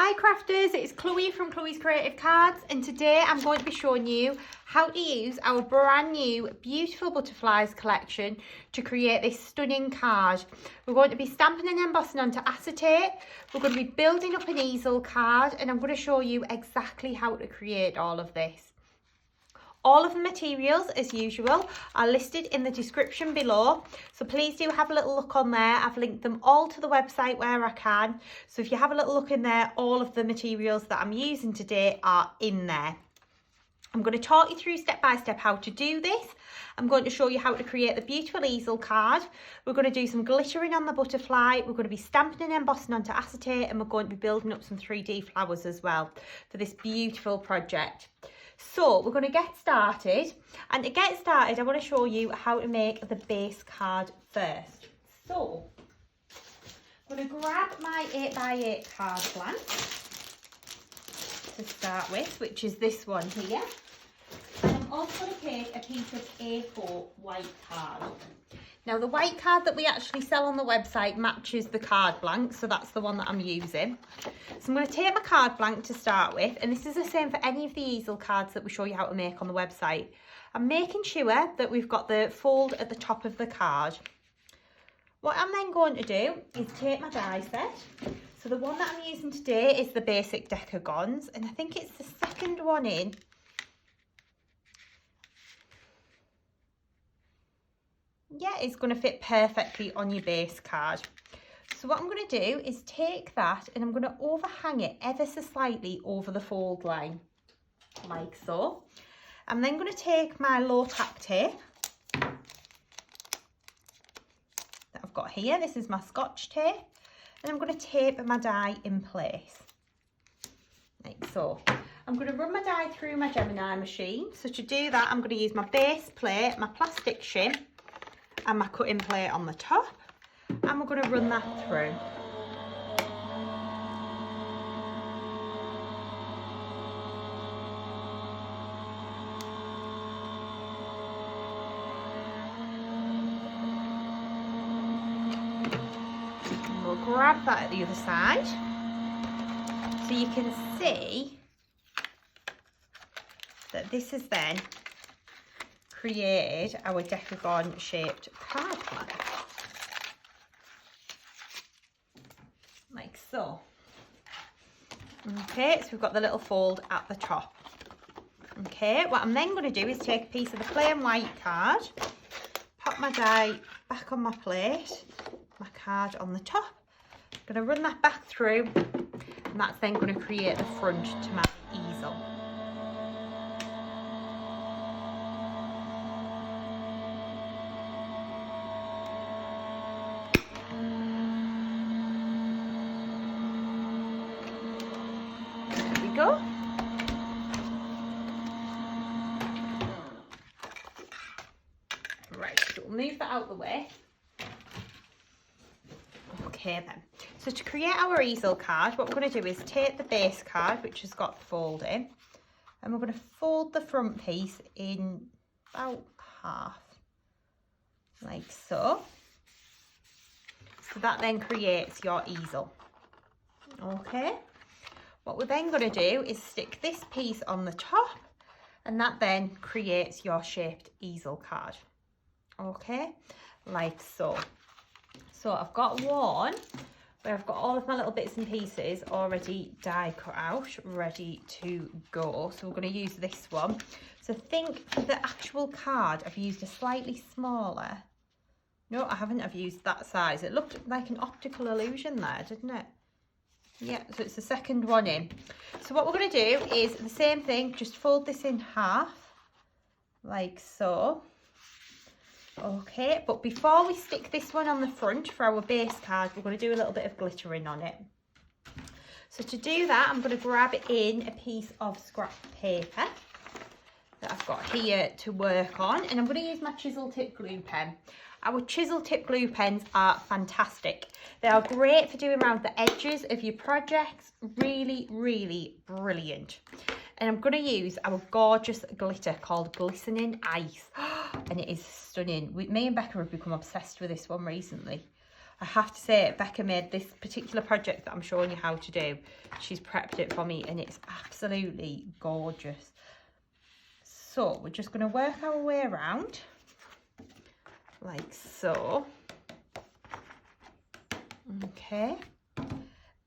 Hi crafters, it's Chloe from Chloe's Creative Cards, and today I'm going to be showing you how to use our brand new beautiful butterflies collection to create this stunning card. We're going to be stamping and embossing onto acetate. We're going to be building up an easel card, and I'm going to show you exactly how to create all of this. All of the materials, as usual, are listed in the description below, so please do have a little look on there. I've linked them all to the website where I can, so if you have a little look in there, all of the materials that I'm using today are in there. I'm going to talk you through step by step how to do this. I'm going to show you how to create the beautiful easel card. We're going to do some glittering on the butterfly. We're going to be stamping and embossing onto acetate, and we're going to be building up some 3D flowers as well for this beautiful project. So we're going to get started, and to get started I want to show you how to make the base card first. So I'm going to grab my 8x8 card blank to start with, which is this one here, and I'm also going to take a piece of A4 white card. Now the white card that we actually sell on the website matches the card blank, so that's the one that I'm using. So I'm going to take my card blank to start with, and this is the same for any of the easel cards that we show you how to make on the website. I'm making sure that we've got the fold at the top of the card. What I'm then going to do is take my die set. So the one that I'm using today is the basic Decagons, and I think it's the second one in. Yeah, it's going to fit perfectly on your base card. So what I'm going to do is take that and I'm going to overhang it ever so slightly over the fold line, like so. I'm then going to take my low tack tape that I've got here. This is my Scotch tape, and I'm going to tape my die in place, like so. I'm going to run my die through my Gemini machine. So to do that, I'm going to use my base plate, my plastic shim, and my cutting plate on the top, and we're going to run that through. And we'll grab that at the other side, so you can see that this is then created our Decagon shaped card blank, like so. Okay, so we've got the little fold at the top. Okay, what I'm then going to do is take a piece of the plain white card, pop my die back on my plate, my card on the top. I'm going to run that back through, and that's then going to create the front to my easel. Go. Right, so we'll move that out of the way. Okay then, so to create our easel card, what we're going to do is take the base card, which has got the fold in, and we're going to fold the front piece in about half, like so. So that then creates your easel. Okay. What we're then going to do is stick this piece on the top, and that then creates your shaped easel card. Okay, like so. So I've got one where I've got all of my little bits and pieces already die cut out, ready to go. So we're going to use this one. So think for the actual card, I've used a slightly smaller. No, I haven't. I've used that size. It looked like an optical illusion there, didn't it? Yeah, so it's the second one in. So what we're going to do is the same thing, just fold this in half, like so. Okay, but before we stick this one on the front for our base card, we're going to do a little bit of glittering on it. So to do that, I'm going to grab in a piece of scrap paper that I've got here to work on, and I'm going to use my chisel tip glue pen. Our chisel tip glue pens are fantastic. They are great for doing around the edges of your projects. Really, really brilliant. And I'm going to use our gorgeous glitter called Glistening Ice. And it is stunning. Me and Becca have become obsessed with this one recently. I have to say, Becca made this particular project that I'm showing you how to do. She's prepped it for me and it's absolutely gorgeous. So we're just going to work our way around like so. Okay,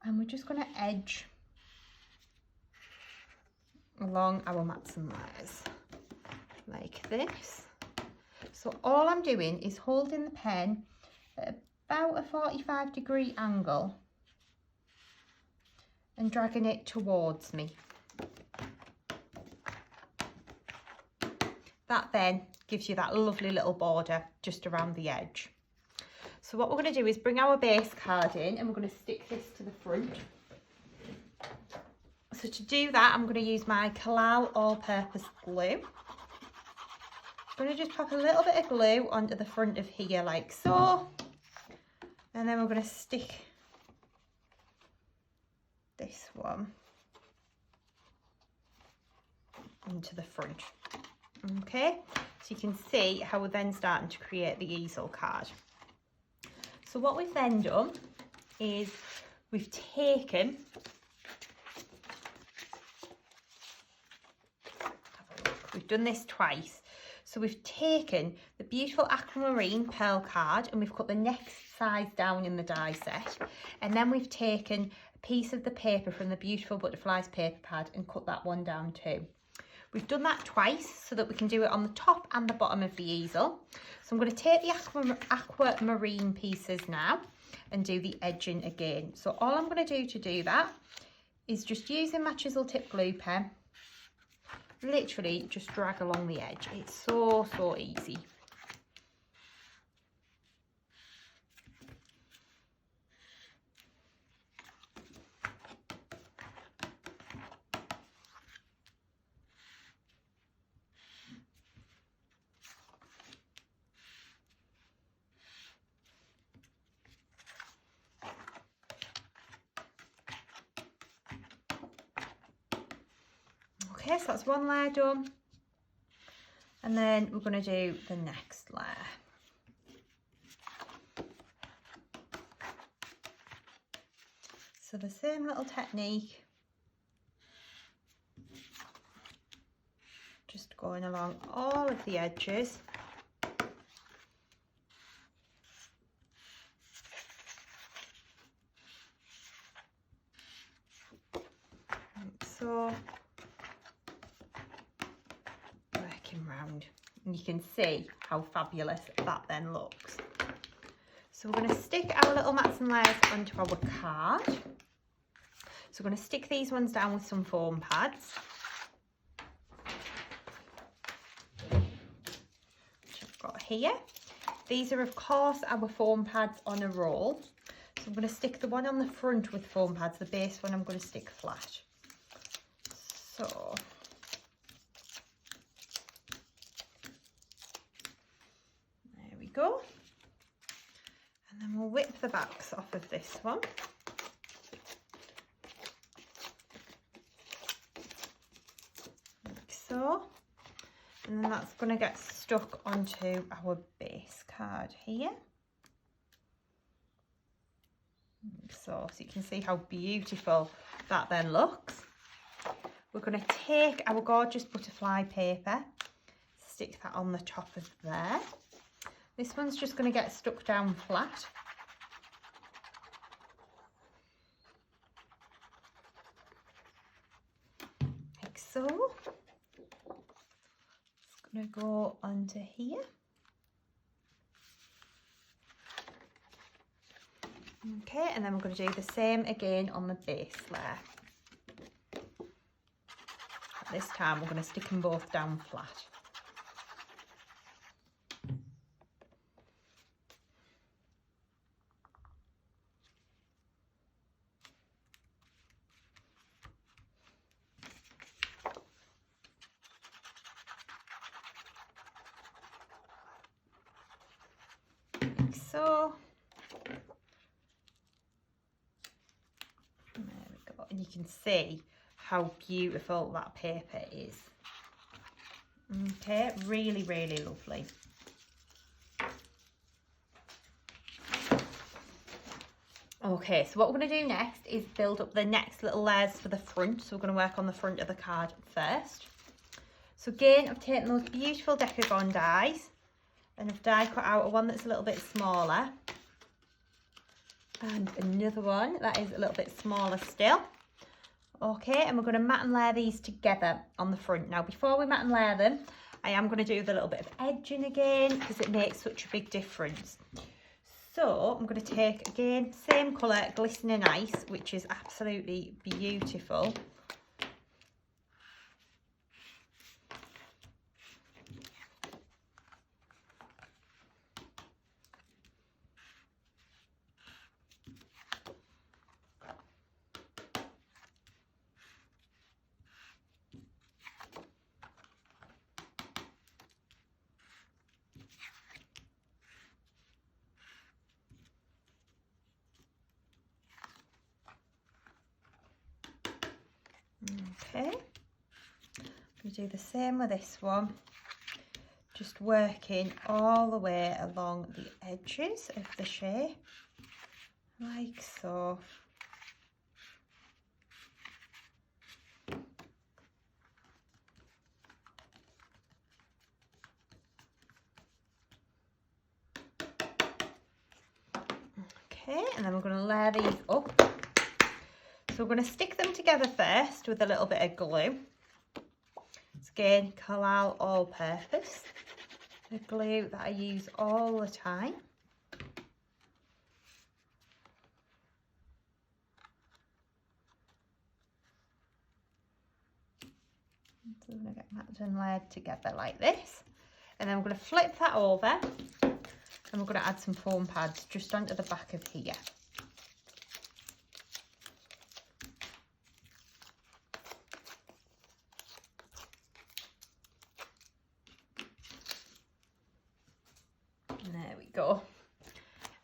and we're just going to edge along our mats and layers like this. So all I'm doing is holding the pen at about a 45-degree angle and dragging it towards me. That then gives you that lovely little border just around the edge. So what we're going to do is bring our base card in and we're going to stick this to the front. So to do that, I'm going to use my Collal all-purpose glue. I'm going to just pop a little bit of glue onto the front of here like so. And then we're going to stick this one into the front. Okay, so you can see how we're then starting to create the easel card. So what we've then done is we've taken, we've done this twice. So we've taken the beautiful Aquamarine pearl card and we've cut the next size down in the die set. And then we've taken a piece of the paper from the beautiful Butterflies paper pad and cut that one down too. We've done that twice so that we can do it on the top and the bottom of the easel. So I'm going to take the Aquamarine pieces now and do the edging again. So all I'm going to do that is just using my chisel tip glue pen, literally just drag along the edge. It's so easy. Okay, so that's one layer done, and then we're going to do the next layer. So the same little technique, just going along all of the edges. Like so. Round, and you can see how fabulous that then looks. So we're going to stick our little mats and layers onto our card. So we're going to stick these ones down with some foam pads, which I've got here. These are of course our foam pads on a roll. So I'm going to stick the one on the front with foam pads, the base one I'm going to stick flat. So go, and then we'll whip the backs off of this one. Like so, and then that's going to get stuck onto our base card here. Like so you can see how beautiful that then looks. We're going to take our gorgeous butterfly paper, stick that on the top of there. This one's just going to get stuck down flat. Like so. It's going to go onto here. Okay, and then we're going to do the same again on the base layer. This time we're going to stick them both down flat. So there we go, and you can see how beautiful that paper is. Okay, really lovely. Okay, so what we're going to do next is build up the next little layers for the front. So we're going to work on the front of the card first. So again, I've taken those beautiful Decagon dies and I've die cut out one that's a little bit smaller. And another one that is a little bit smaller still. Okay, and we're going to mat and layer these together on the front. Now, before we mat and layer them, I am going to do the little bit of edging again because it makes such a big difference. So I'm going to take, again, same colour, Glistening Ice, which is absolutely beautiful. Okay, I'm going to do the same with this one, just working all the way along the edges of the shape, like so. Okay, and then we're going to layer these up. So we're going to stick them together first with a little bit of glue. It's again Collal All Purpose, the glue that I use all the time. So I'm going to get that and layered together like this. And then we're going to flip that over and we're going to add some foam pads just onto the back of here. There we go.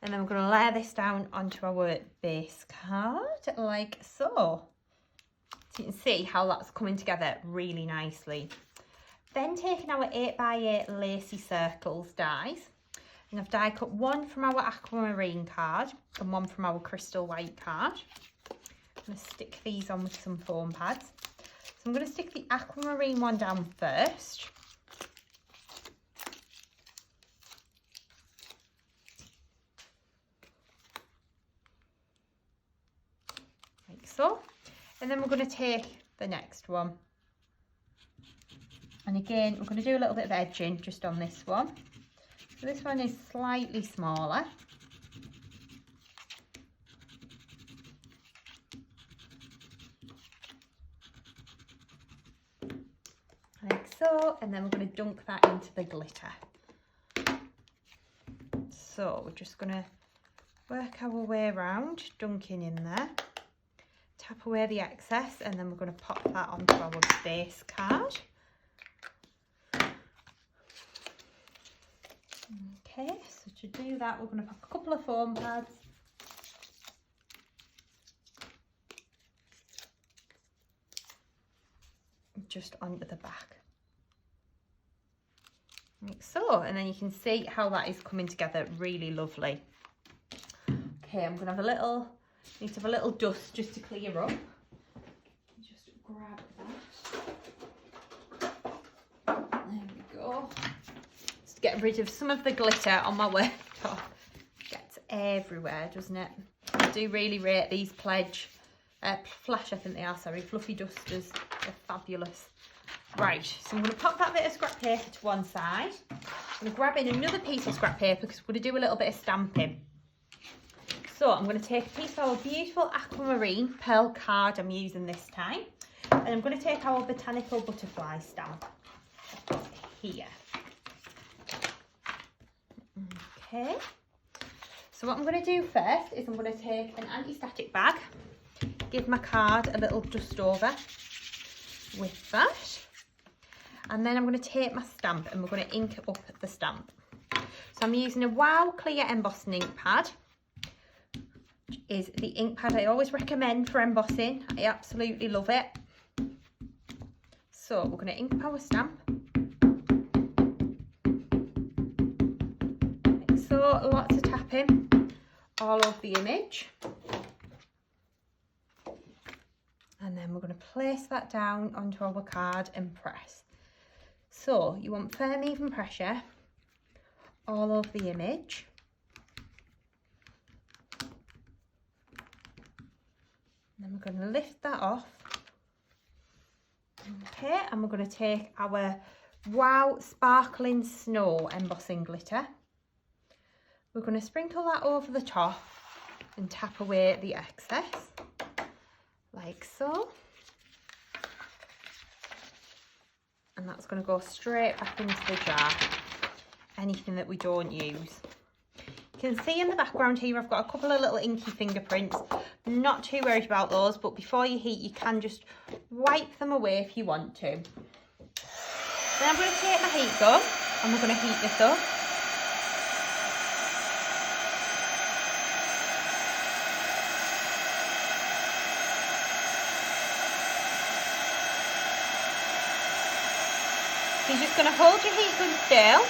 And then we're going to layer this down onto our base card like so. So you can see how that's coming together really nicely. Then taking our 8x8 Lacy circles dies, and I've die cut one from our Aquamarine card and one from our Crystal White card. I'm going to stick these on with some foam pads. So I'm going to stick the Aquamarine one down first. So, and then we're going to take the next one, and again we're going to do a little bit of edging just on this one. So this one is slightly smaller, like so, and then we're going to dunk that into the glitter. So we're just going to work our way around, dunking in there. Tap away the excess, and then we're going to pop that onto our base card. Okay, so to do that, we're going to pop a couple of foam pads. Just onto the back. Like so, and then you can see how that is coming together really lovely. Okay, I'm going to have a little... Need to have a little dust just to clear up. Just grab that. There we go. Just get rid of some of the glitter on my worktop. Gets everywhere, doesn't it? I do really rate these Flash, I think they are, sorry, fluffy dusters. They're fabulous. Right, so I'm going to pop that bit of scrap paper to one side. I'm going to grab in another piece of scrap paper because we're going to do a little bit of stamping. So I'm going to take a piece of our beautiful Aquamarine pearl card I'm using this time, and I'm going to take our botanical butterfly stamp here. Okay, so what I'm going to do first is I'm going to take an anti-static bag, give my card a little dust over with that, and then I'm going to take my stamp and we're going to ink up the stamp. So I'm using a Wow Clear embossing ink pad. Is the ink pad I always recommend for embossing. I absolutely love it. So we're going to ink our stamp. Like so, lots of tapping all over the image. And then we're going to place that down onto our card and press. So you want firm, even pressure all over the image. And then we're going to lift that off. Okay, and we're going to take our Wow Sparkling Snow embossing glitter. We're going to sprinkle that over the top and tap away the excess, like so. And that's going to go straight back into the jar, anything that we don't use. You can see in the background here I've got a couple of little inky fingerprints. Not too worried about those, but before you heat you can just wipe them away if you want to. Then I'm going to take my heat gun and we're going to heat this up. So you're just going to hold your heat gun still.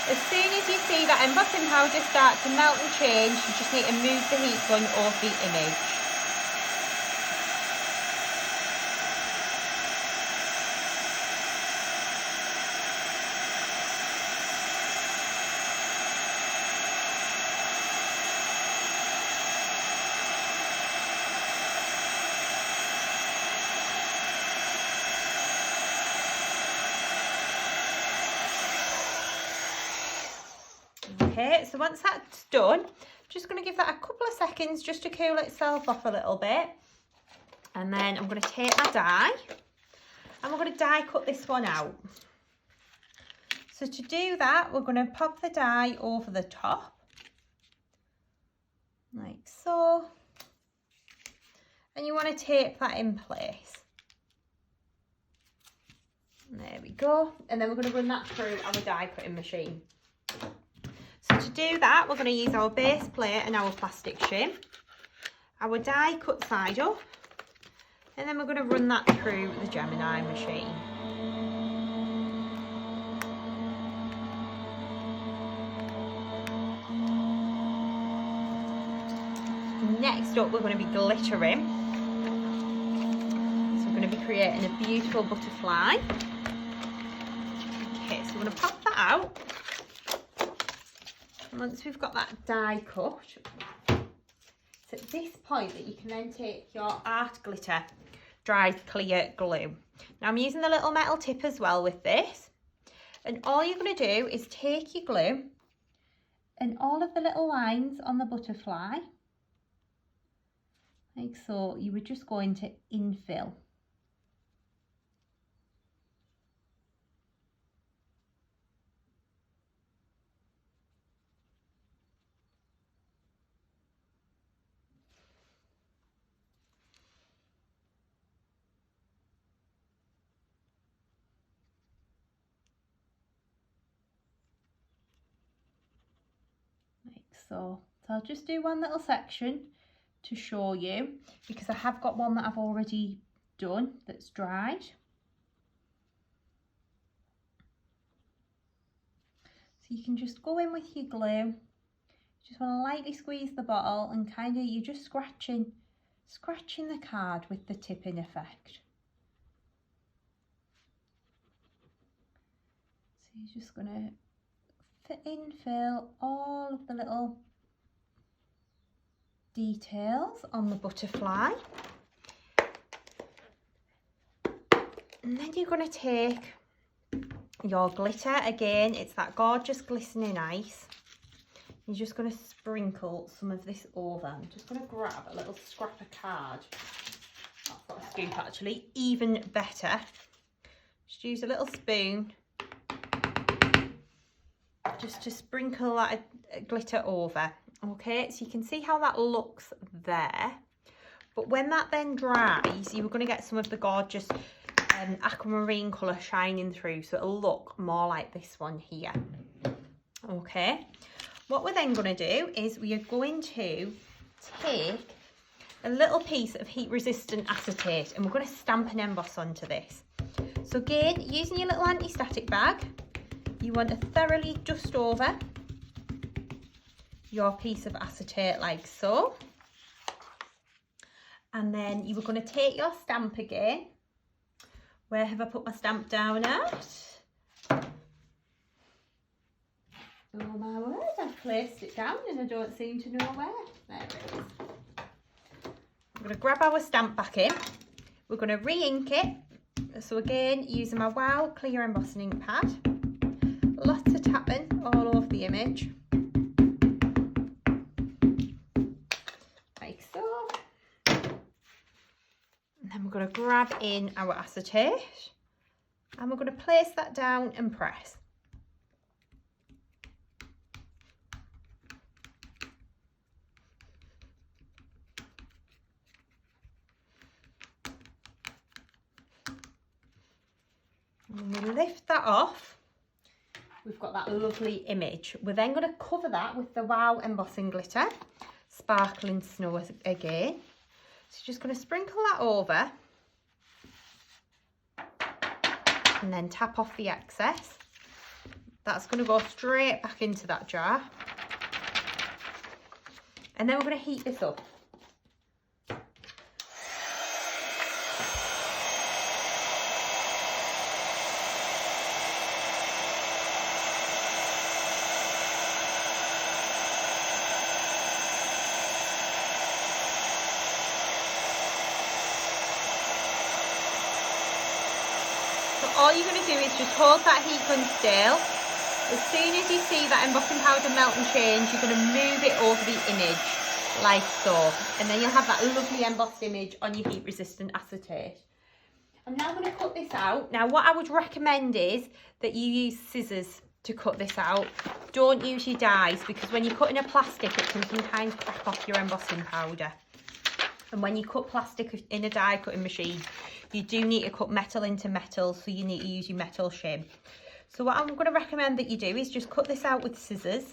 As soon as you see that embossing powder start to melt and change, you just need to move the heat gun off the image. Okay, so once that's done, I'm just going to give that a couple of seconds just to cool itself off a little bit. And then I'm going to take my die and we're going to die cut this one out. So to do that, we're going to pop the die over the top, like so. And you want to tape that in place. There we go. And then we're going to run that through our die cutting machine. So to do that, we're going to use our base plate and our plastic shim, our die cut side up, and then we're going to run that through the Gemini machine. Next up, we're going to be glittering. So we're going to be creating a beautiful butterfly. Okay, so we're going to pop that out. Once we've got that die cut, it's at this point that you can then take your art glitter dried clear glue. Now I'm using the little metal tip as well with this, and all you're going to do is take your glue and all of the little lines on the butterfly, like so, you were just going to infill. So I'll just do one little section to show you, because I have got one that I've already done that's dried. So you can just go in with your glue, just want to lightly squeeze the bottle and kind of, you're just scratching the card with the tip in effect. So you're just going to infill all of the little details on the butterfly, and then you're going to take your glitter. Again, it's that gorgeous glistening ice. You're just going to sprinkle some of this over. I'm just going to grab a little scrap of card. I've got a scoop actually, even better. Just use a little spoon just to sprinkle that glitter over. Okay, so you can see how that looks there, but when that then dries, you're going to get some of the gorgeous aquamarine colour shining through, so it'll look more like this one here. Okay, what we're then going to do is we are going to take a little piece of heat resistant acetate and we're going to stamp an emboss onto this. So again, using your little anti-static bag, you want to thoroughly dust over your piece of acetate like so. And then you were going to take your stamp again. Where have I put my stamp down at? Oh my word, I've placed it down and I don't seem to know where. There it is. I'm going to grab our stamp back in. We're going to re-ink it. So again, using my Wow clear embossing ink pad. Lots of tapping all over the image. Like so. And then we're going to grab in our acetate. And we're going to place that down and press. And we lift that off, we've got that lovely image. We're then going to cover that with the Wow embossing glitter, Sparkling Snow again. So just going to sprinkle that over and then tap off the excess. That's going to go straight back into that jar. And then we're going to heat this up. All you're going to do is just hold that heat gun still. As soon as you see that embossing powder melt and change, you're going to move it over the image like so. And then you'll have that lovely embossed image on your heat resistant acetate. I'm now going to cut this out. Now what I would recommend is that you use scissors to cut this out. Don't use your dies, because when you're cutting a plastic it can sometimes crack off your embossing powder. And when you cut plastic in a die cutting machine, you do need to cut metal into metal, so you need to use your metal shim. So what I'm going to recommend that you do is just cut this out with scissors.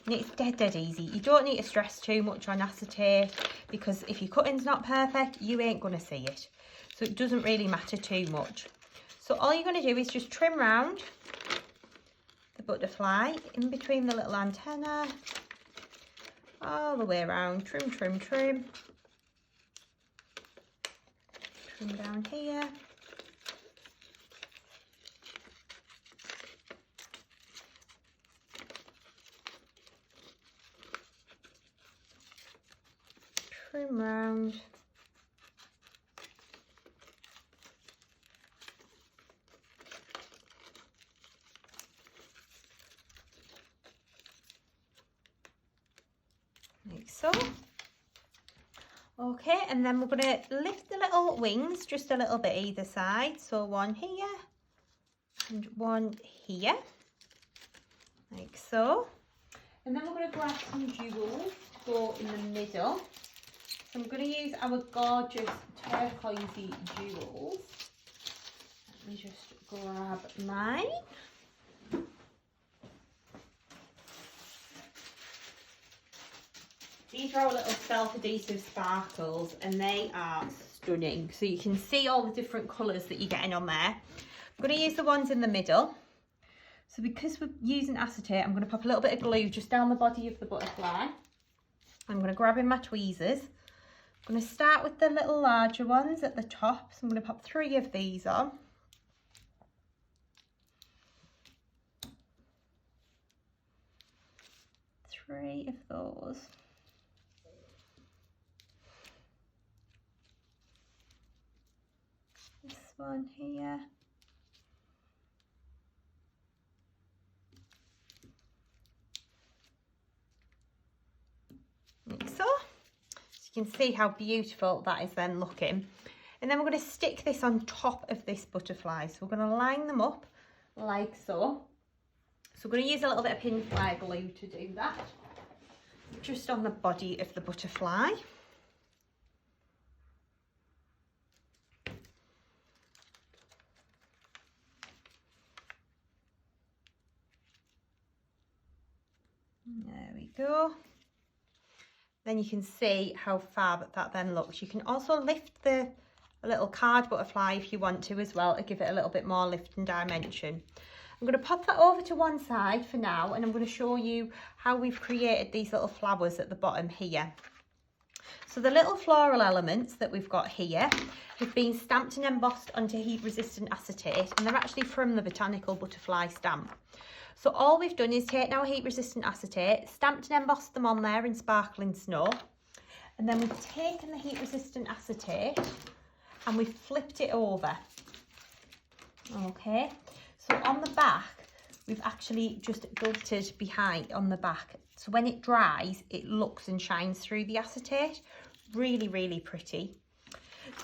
And it's dead easy. You don't need to stress too much on acetate, because if your cutting's not perfect, you ain't going to see it. So it doesn't really matter too much. So all you're going to do is just trim round the butterfly in between the little antenna, all the way around. Trim, trim, trim. Trim down here. Trim round. Like so. Okay, and then we're going to lift the little wings just a little bit either side. So one here and one here, like so. And then we're going to grab some jewels to go in the middle. So I'm going to use our gorgeous turquoisey jewels. Let me just grab mine. These are our little self-adhesive sparkles and they are stunning. So you can see all the different colours that you're getting on there. I'm going to use the ones in the middle. So because we're using acetate, I'm going to pop a little bit of glue just down the body of the butterfly. I'm going to grab in my tweezers. I'm going to start with the little larger ones at the top. So I'm going to pop 3 of these on. Three of those. This one here. Like so. You can see how beautiful that is then looking. And then we're going to stick this on top of this butterfly. So we're going to line them up like so. So we're going to use a little bit of pinfly glue to do that. Just on the body of the butterfly. There we go. Then you can see how fab that then looks. You can also lift the little card butterfly if you want to as well, to give it a little bit more lift and dimension. I'm going to pop that over to one side for now, and I'm going to show you how we've created these little flowers at the bottom here. So the little floral elements that we've got here have been stamped and embossed onto heat resistant acetate, and they're actually from the Botanical Butterfly stamp. So all we've done is taken our heat resistant acetate, stamped and embossed them on there in sparkling snow, and then we've taken the heat resistant acetate and we've flipped it over. Okay, so on the back we've actually just glittered behind on the back, so when it dries it looks and shines through the acetate. Really, really pretty.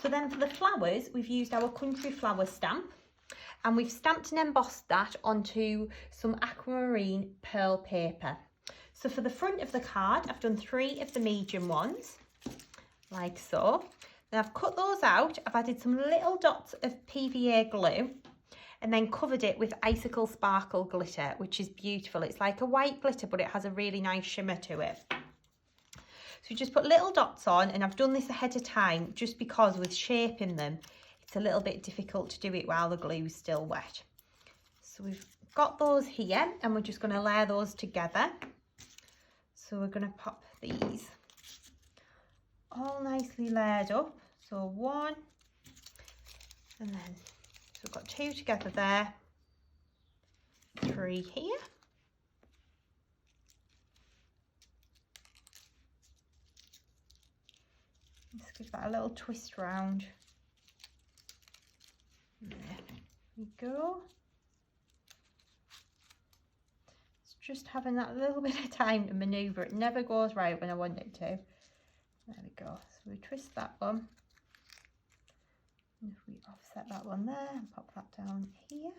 So then for the flowers, we've used our country flower stamp, and we've stamped and embossed that onto some aquamarine pearl paper. So for the front of the card, I've done 3 of the medium ones, like so. Then I've cut those out, I've added some little dots of PVA glue, and then covered it with icicle sparkle glitter, which is beautiful. It's like a white glitter, but it has a really nice shimmer to it. So you just put little dots on, and I've done this ahead of time just because with shaping them, it's a little bit difficult to do it while the glue is still wet. So we've got those here, and we're just going to layer those together. So we're going to pop these all nicely layered up. So 1, and then so we've got 2 together there, 3 here. Just give that a little twist round. There we go. It's just having that little bit of time to manoeuvre. It never goes right when I want it to. There we go. So we twist that one. And if we offset that one there and pop that down here.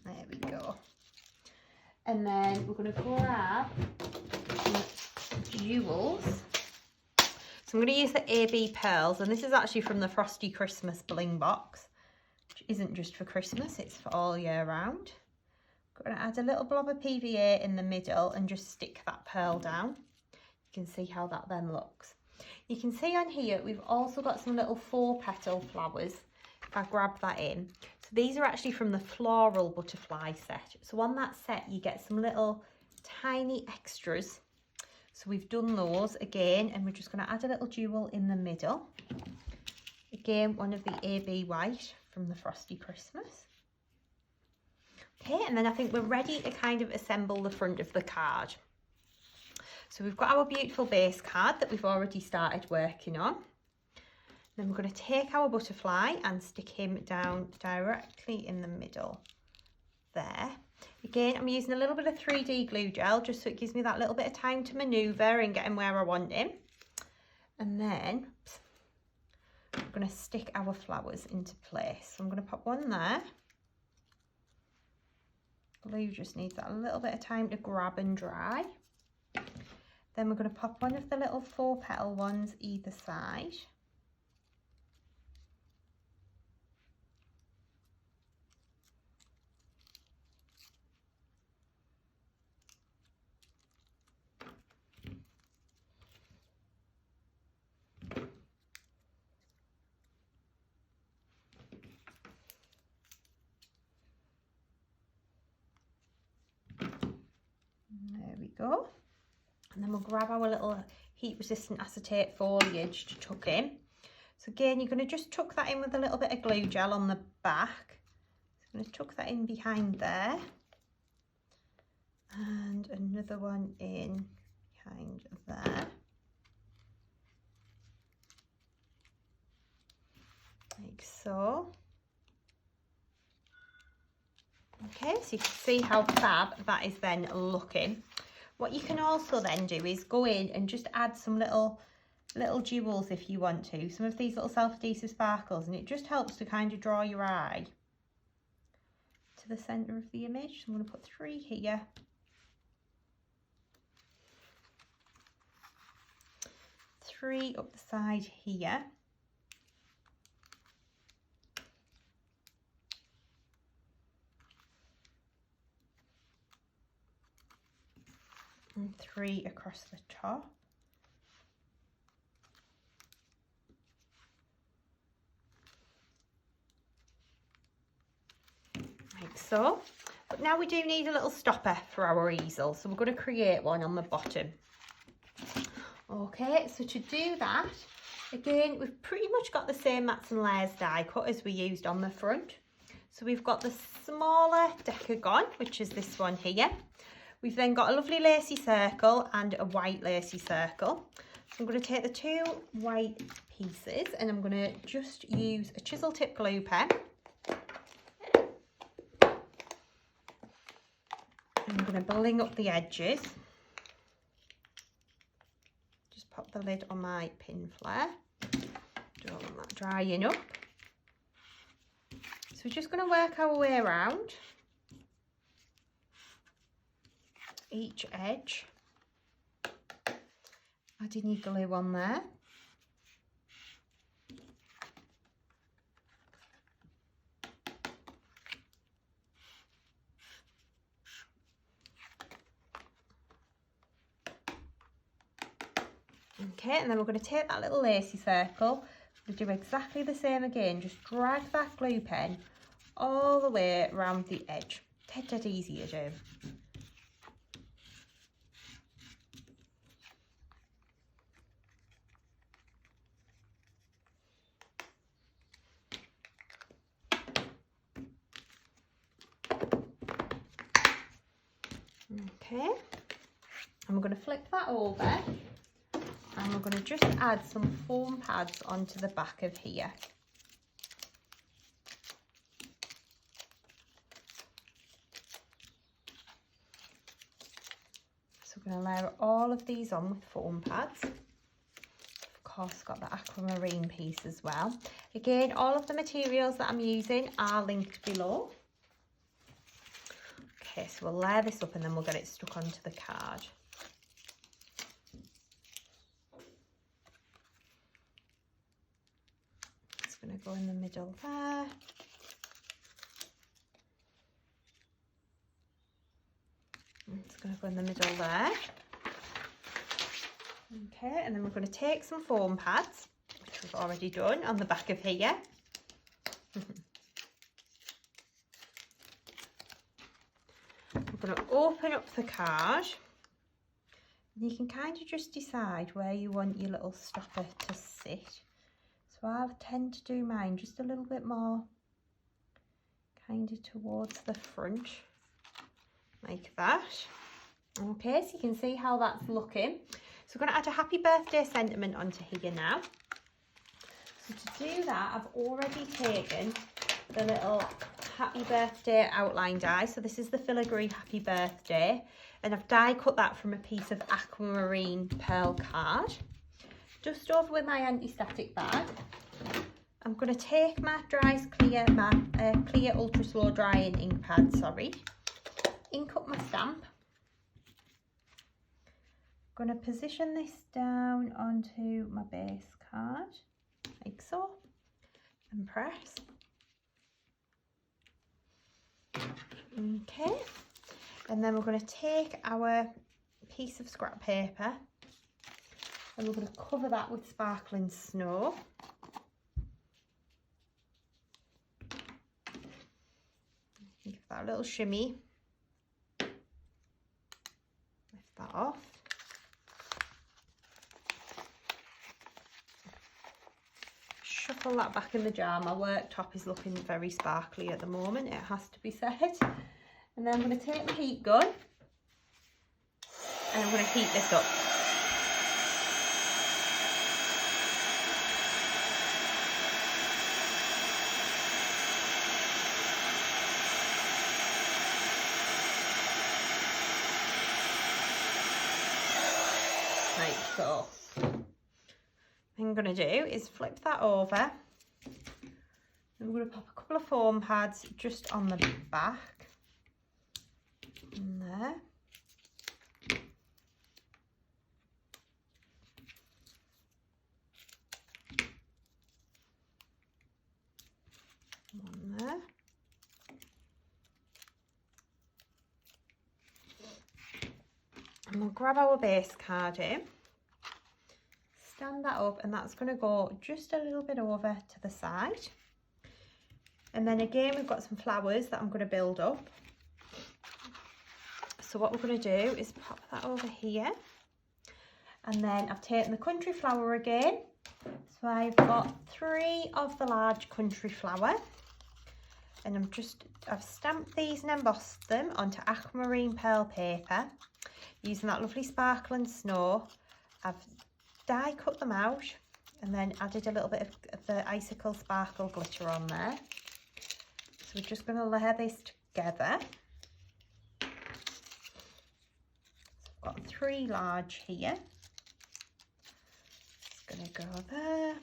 There we go. And then we're going to grab some jewels. So I'm going to use the AB pearls, and this is actually from the Frosty Christmas bling box, which isn't just for Christmas, it's for all year round. I'm going to add a little blob of PVA in the middle and just stick that pearl down. You can see how that then looks. You can see on here we've also got some little 4-petal flowers. If I grab that in, so these are actually from the floral butterfly set. So on that set you get some little tiny extras. So we've done those again, and we're just going to add a little jewel in the middle. Again, one of the AB white from the Frosty Christmas. Okay, and then I think we're ready to kind of assemble the front of the card. So we've got our beautiful base card that we've already started working on. Then we're going to take our butterfly and stick him down directly in the middle there. Again, I'm using a little bit of 3D glue gel just so it gives me that little bit of time to manoeuvre and get him where I want him. And then I'm going to stick our flowers into place. So I'm going to pop one there. Glue just needs that little bit of time to grab and dry. Then we're going to pop one of the little 4-petal ones either side. There we go. And then we'll grab our little heat resistant acetate foliage to tuck in. So again, you're going to just tuck that in with a little bit of glue gel on the back. So I'm going to tuck that in behind there. And another one in behind there. Like so. Okay, so you can see how fab that is then looking. What you can also then do is go in and just add some little jewels if you want to. Some of these little self-adhesive sparkles, and it just helps to kind of draw your eye to the centre of the image. So I'm going to put 3 here. 3 up the side here. And 3 across the top. Like so. But now we do need a little stopper for our easel, so we're going to create one on the bottom. Okay, so to do that, again, we've pretty much got the same mats and layers die cut as we used on the front. So we've got the smaller Decagon, which is this one here. We've then got a lovely lacy circle and a white lacy circle. So I'm going to take the two white pieces and I'm going to just use a chisel tip glue pen. I'm going to bling up the edges. Just pop the lid on my pin flare. Don't want that drying up. So we're just going to work our way around each edge, adding your glue on there. Okay, and then we're going to take that little lacy circle, we'll do exactly the same again, just drag that glue pen all the way around the edge. Dead easy to do. Okay, and we're going to flip that over and we're going to just add some foam pads onto the back of here. So we're going to layer all of these on with foam pads. Of course, got the aquamarine piece as well. Again, all of the materials that I'm using are linked below. Okay, so we'll layer this up and then we'll get it stuck onto the card. It's going to go in the middle there. It's going to go in the middle there. Okay, and then we're going to take some foam pads, which we've already done, on the back of here. We're going to open up the card. And you can kind of just decide where you want your little stopper to sit. So I tend to do mine just a little bit more kind of towards the front, like that. Okay, so you can see how that's looking. So we're going to add a happy birthday sentiment onto here now. So to do that, I've already taken the little happy birthday outline die. So this is the Filigree happy birthday, and I've die cut that from a piece of aquamarine pearl card. Just over with my anti-static bag, I'm going to take my clear ultra slow drying ink pad, ink up my stamp. I'm going to position this down onto my base card, like so, and press. Okay, and then we're going to take our piece of scrap paper and we're going to cover that with sparkling snow. Give that a little shimmy, lift that off. Shuffle that back in the jar. My worktop is looking very sparkly at the moment, it has to be said. And then I'm going to take my heat gun and I'm going to heat this up. Like so. What I'm going to do is flip that over and we're going to pop a couple of foam pads just on the back and there. One there. And we'll grab our base card in, stand that up, and that's going to go just a little bit over to the side. And then again, we've got some flowers that I'm going to build up. So what we're going to do is pop that over here. And then I've taken the country flower again. So I've got 3 of the large country flower. And I've stamped these and embossed them onto Aquamarine pearl paper using that lovely Sparkle and Snow. I've die cut them out and then added a little bit of the icicle sparkle glitter on there. So we're just going to layer this together. So I've got 3 large here. Just going to go there. A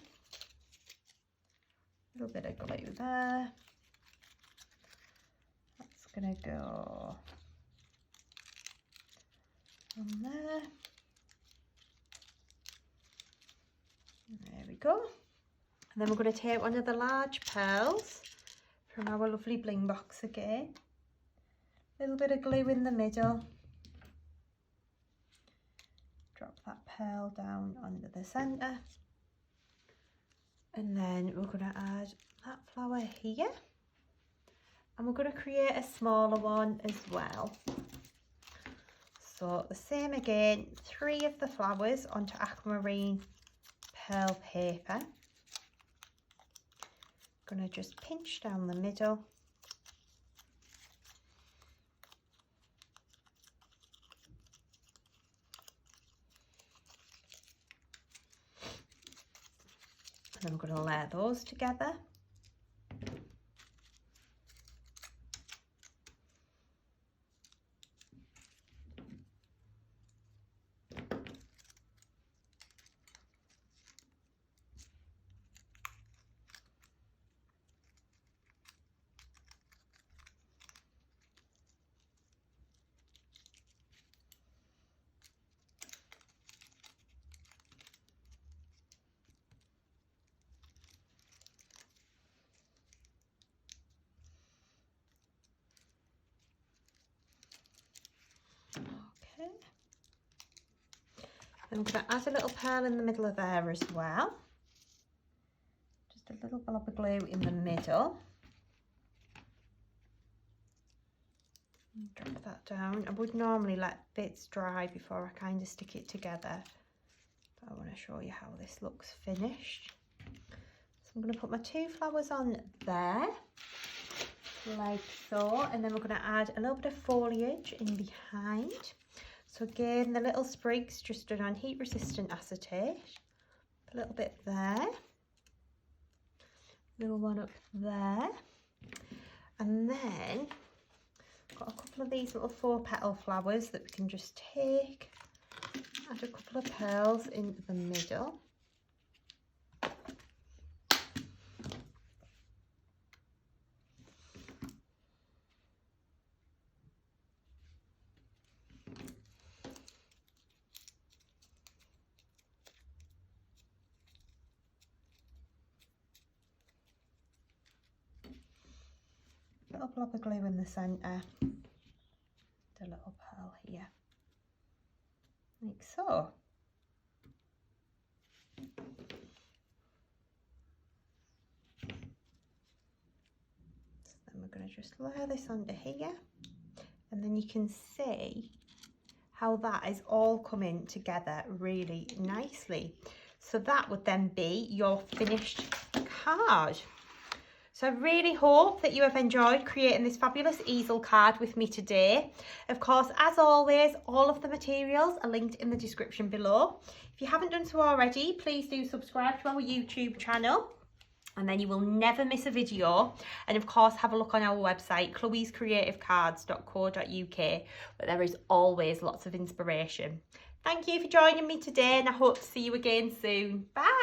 little bit of glue there. That's going to go on there. There we go. And then we're going to take one of the large pearls from our lovely bling box again. A little bit of glue in the middle. Drop that pearl down onto the centre. And then we're going to add that flower here. And we're going to create a smaller one as well. So the same again, 3 of the flowers onto Aquamarine pearl paper. Going to just pinch down the middle. And then we're going to layer those together. I'm going to add a little pearl in the middle of there as well. Just a little blob of glue in the middle. Drop that down. I would normally let bits dry before I kind of stick it together. But I want to show you how this looks finished. So I'm going to put my 2 flowers on there, like so. And then we're going to add a little bit of foliage in behind. So again, the little sprigs just done on heat resistant acetate. A little bit there. Little one up there. And then got a couple of these little 4 petal flowers that we can just take. Add a couple of pearls in the middle. Little blob of glue in the centre, the little pearl here, like so. So then we're going to just layer this onto here, and then you can see how that is all coming together really nicely. So that would then be your finished card. So I really hope that you have enjoyed creating this fabulous easel card with me today. Of course, as always, all of the materials are linked in the description below. If you haven't done so already, please do subscribe to our YouTube channel, and then you will never miss a video. And of course, have a look on our website, chloescreativecards.co.uk, where there is always lots of inspiration. Thank you for joining me today, and I hope to see you again soon. Bye.